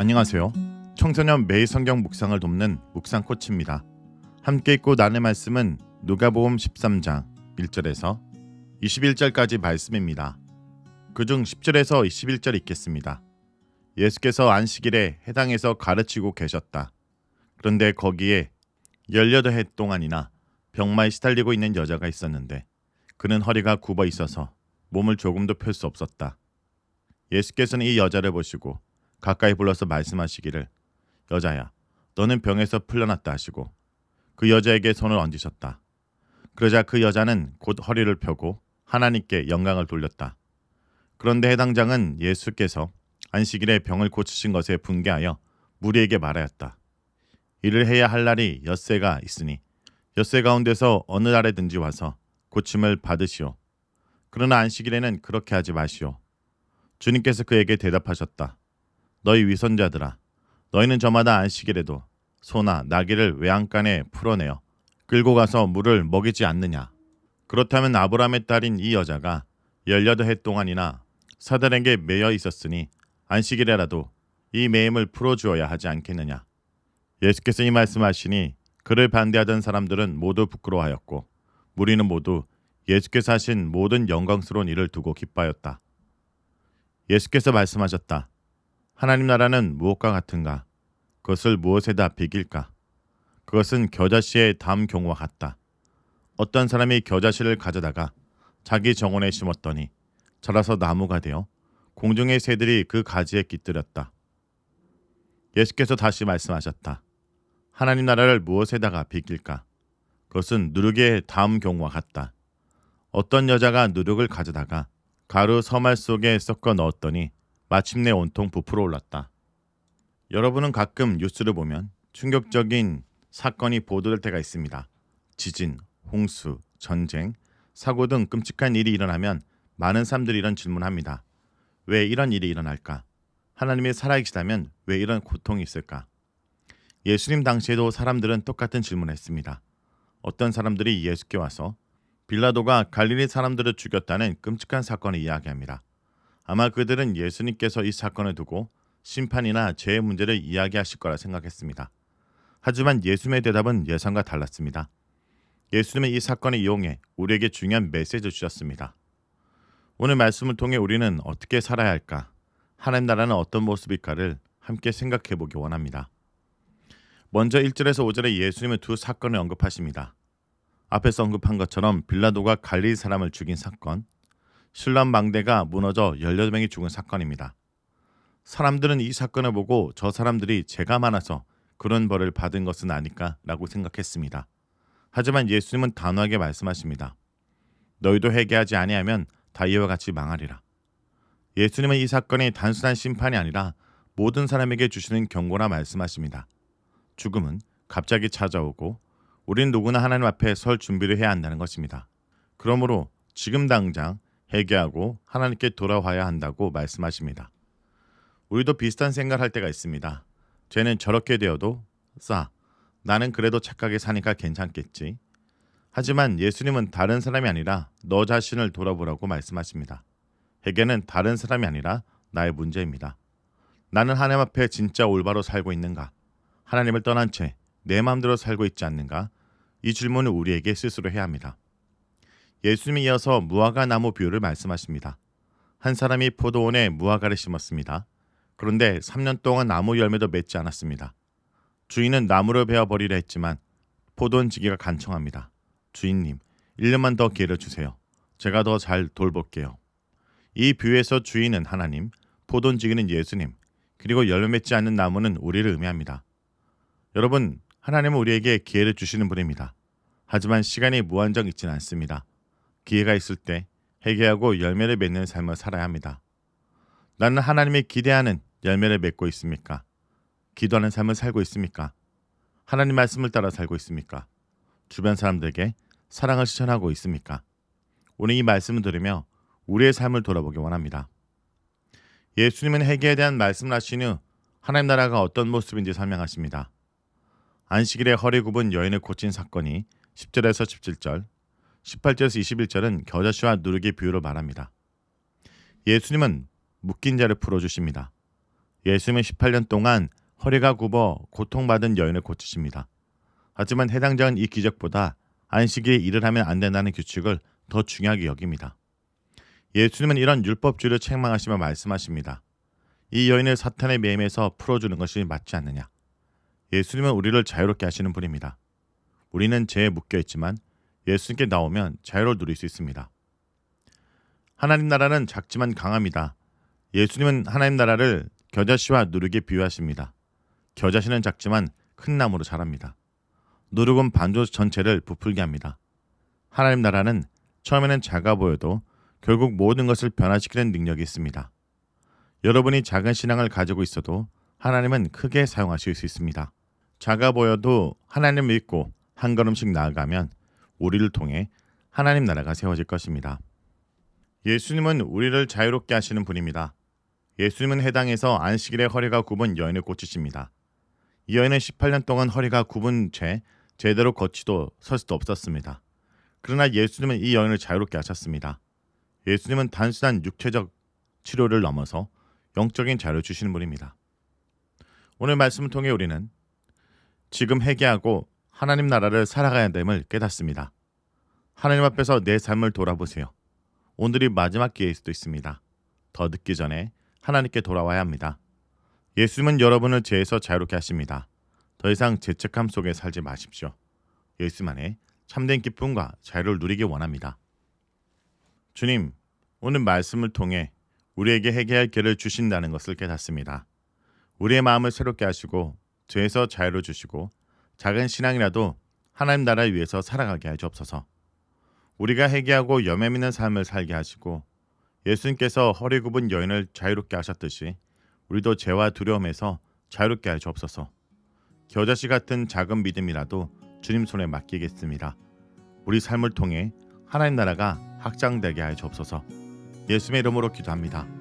안녕하세요. 청소년 매일 성경 묵상을 돕는 묵상 코치입니다. 함께 읽고 나눌 말씀은 누가복음 13장 1절에서 21절까지 말씀입니다. 그중 10절에서 21절 읽겠습니다. 예수께서 안식일에 해당에서 가르치고 계셨다. 그런데 거기에 18해 동안이나 병마에 시달리고 있는 여자가 있었는데 그는 허리가 굽어 있어서 몸을 조금도 펼 수 없었다. 예수께서는 이 여자를 보시고 가까이 불러서 말씀하시기를 여자야, 너는 병에서 풀려났다 하시고 그 여자에게 손을 얹으셨다. 그러자 그 여자는 곧 허리를 펴고 하나님께 영광을 돌렸다. 그런데 해당장은 예수께서 안식일에 병을 고치신 것에 분개하여 무리에게 말하였다. 이를 해야 할 날이 엿새가 있으니 엿새 가운데서 어느 날에든지 와서 고침을 받으시오. 그러나 안식일에는 그렇게 하지 마시오. 주님께서 그에게 대답하셨다. 너희 위선자들아, 너희는 저마다 안식일에도 소나 나귀를 외양간에 풀어내어 끌고 가서 물을 먹이지 않느냐. 그렇다면 아브라함의 딸인 이 여자가 18해 동안이나 사단에게 매여 있었으니 안식일에라도 이 매임을 풀어주어야 하지 않겠느냐. 예수께서 이 말씀하시니 그를 반대하던 사람들은 모두 부끄러워하였고 무리는 모두 예수께서 하신 모든 영광스러운 일을 두고 기뻐하였다. 예수께서 말씀하셨다. 하나님 나라는 무엇과 같은가? 그것을 무엇에다 비길까? 그것은 겨자씨의 다음 경우와 같다. 어떤 사람이 겨자씨를 가져다가 자기 정원에 심었더니 자라서 나무가 되어 공중의 새들이 그 가지에 깃들였다. 예수께서 다시 말씀하셨다. 하나님 나라를 무엇에다가 비길까? 그것은 누룩의 다음 경우와 같다. 어떤 여자가 누룩을 가져다가 가루 서말 속에 섞어 넣었더니 마침내 온통 부풀어 올랐다. 여러분은 가끔 뉴스를 보면 충격적인 사건이 보도될 때가 있습니다. 지진, 홍수, 전쟁, 사고 등 끔찍한 일이 일어나면 많은 사람들이 이런 질문합니다. 왜 이런 일이 일어날까? 하나님이 살아계시다면 왜 이런 고통이 있을까? 예수님 당시에도 사람들은 똑같은 질문을 했습니다. 어떤 사람들이 예수께 와서 빌라도가 갈릴리 사람들을 죽였다는 끔찍한 사건을 이야기합니다. 아마 그들은 예수님께서 이 사건을 두고 심판이나 죄의 문제를 이야기하실 거라 생각했습니다. 하지만 예수님의 대답은 예상과 달랐습니다. 예수님은 이 사건을 이용해 우리에게 중요한 메시지를 주셨습니다. 오늘 말씀을 통해 우리는 어떻게 살아야 할까? 하나님 나라는 어떤 모습일까를 함께 생각해 보기 원합니다. 먼저 1절에서 5절에 예수님은 두 사건을 언급하십니다. 앞에서 언급한 것처럼 빌라도가 갈릴리 사람을 죽인 사건, 신랑 망대가 무너져 18명이 죽은 사건입니다. 사람들은 이 사건을 보고 저 사람들이 죄가 많아서 그런 벌을 받은 것은 아닐까 라고 생각했습니다. 하지만 예수님은 단호하게 말씀하십니다. 너희도 회개하지 아니하면 다 이와 같이 망하리라. 예수님은 이 사건이 단순한 심판이 아니라 모든 사람에게 주시는 경고라 말씀하십니다. 죽음은 갑자기 찾아오고 우린 누구나 하나님 앞에 설 준비를 해야 한다는 것입니다. 그러므로 지금 당장 회개하고 하나님께 돌아와야 한다고 말씀하십니다. 우리도 비슷한 생각을 할 때가 있습니다. 죄는 저렇게 되어도 나는 그래도 착하게 사니까 괜찮겠지. 하지만 예수님은 다른 사람이 아니라 너 자신을 돌아보라고 말씀하십니다. 회개는 다른 사람이 아니라 나의 문제입니다. 나는 하나님 앞에 진짜 올바로 살고 있는가? 하나님을 떠난 채 내 마음대로 살고 있지 않는가? 이 질문을 우리에게 스스로 해야 합니다. 예수님이 이어서 무화과 나무 비유를 말씀하십니다. 한 사람이 포도원에 무화과를 심었습니다. 그런데 3년 동안 아무 열매도 맺지 않았습니다. 주인은 나무를 베어버리려 했지만 포도원 지기가 간청합니다. 주인님, 1년만 더 기회를 주세요. 제가 더 잘 돌볼게요. 이 비유에서 주인은 하나님, 포도원 지기는 예수님, 그리고 열매 맺지 않는 나무는 우리를 의미합니다. 여러분, 하나님은 우리에게 기회를 주시는 분입니다. 하지만 시간이 무한정 있지는 않습니다. 기회가 있을 때 회개하고 열매를 맺는 삶을 살아야 합니다. 나는 하나님이 기대하는 열매를 맺고 있습니까? 기도하는 삶을 살고 있습니까? 하나님 말씀을 따라 살고 있습니까? 주변 사람들에게 사랑을 실천하고 있습니까? 오늘 이 말씀을 들으며 우리의 삶을 돌아보기 원합니다. 예수님은 회개에 대한 말씀을 하신 후 하나님 나라가 어떤 모습인지 설명하십니다. 안식일에 허리 굽은 여인을 고친 사건이 10절에서 17절, 18절에서 21절은 겨자씨와 누룩의 비유를 말합니다. 예수님은 묶인 자를 풀어주십니다. 예수님은 18년 동안 허리가 굽어 고통받은 여인을 고치십니다. 하지만 해당자는 이 기적보다 안식일에 일을 하면 안 된다는 규칙을 더 중요하게 여깁니다. 예수님은 이런 율법주의를 책망하시며 말씀하십니다. 이 여인을 사탄의 매임에서 풀어주는 것이 맞지 않느냐. 예수님은 우리를 자유롭게 하시는 분입니다. 우리는 죄에 묶여있지만 예수님께 나오면 자유를 누릴 수 있습니다. 하나님 나라는 작지만 강합니다. 예수님은 하나님 나라를 겨자씨와 누룩에 비유하십니다. 겨자씨는 작지만 큰 나무로 자랍니다. 누룩은 반조 전체를 부풀게 합니다. 하나님 나라는 처음에는 작아 보여도 결국 모든 것을 변화시키는 능력이 있습니다. 여러분이 작은 신앙을 가지고 있어도 하나님은 크게 사용하실 수 있습니다. 작아 보여도 하나님을 믿고 한 걸음씩 나아가면 우리를 통해 하나님 나라가 세워질 것입니다. 예수님은 우리를 자유롭게 하시는 분입니다. 예수님은 해당에서 안식일에 허리가 굽은 여인을 고치십니다. 이 여인은 18년 동안 허리가 굽은 채 제대로 걷지도 설 수도 없었습니다. 그러나 예수님은 이 여인을 자유롭게 하셨습니다. 예수님은 단순한 육체적 치료를 넘어서 영적인 자유를 주시는 분입니다. 오늘 말씀을 통해 우리는 지금 회개하고 하나님 나라를 살아가야 됨을 깨닫습니다. 하나님 앞에서 내 삶을 돌아보세요. 오늘이 마지막 기회일 수도 있습니다. 더 늦기 전에 하나님께 돌아와야 합니다. 예수님은 여러분을 죄에서 자유롭게 하십니다. 더 이상 죄책감 속에 살지 마십시오. 예수님 안에 참된 기쁨과 자유를 누리기 원합니다. 주님, 오늘 말씀을 통해 우리에게 회개할 기회를 주신다는 것을 깨닫습니다. 우리의 마음을 새롭게 하시고 죄에서 자유를 주시고 작은 신앙이라도 하나님 나라를 위해서 살아가게 하여 주옵소서. 우리가 회개하고 염려 있는 삶을 살게 하시고 예수님께서 허리 굽은 여인을 자유롭게 하셨듯이 우리도 죄와 두려움에서 자유롭게 하여 주옵소서. 겨자씨 같은 작은 믿음이라도 주님 손에 맡기겠습니다. 우리 삶을 통해 하나님 나라가 확장되게 하여 주옵소서. 예수님의 이름으로 기도합니다.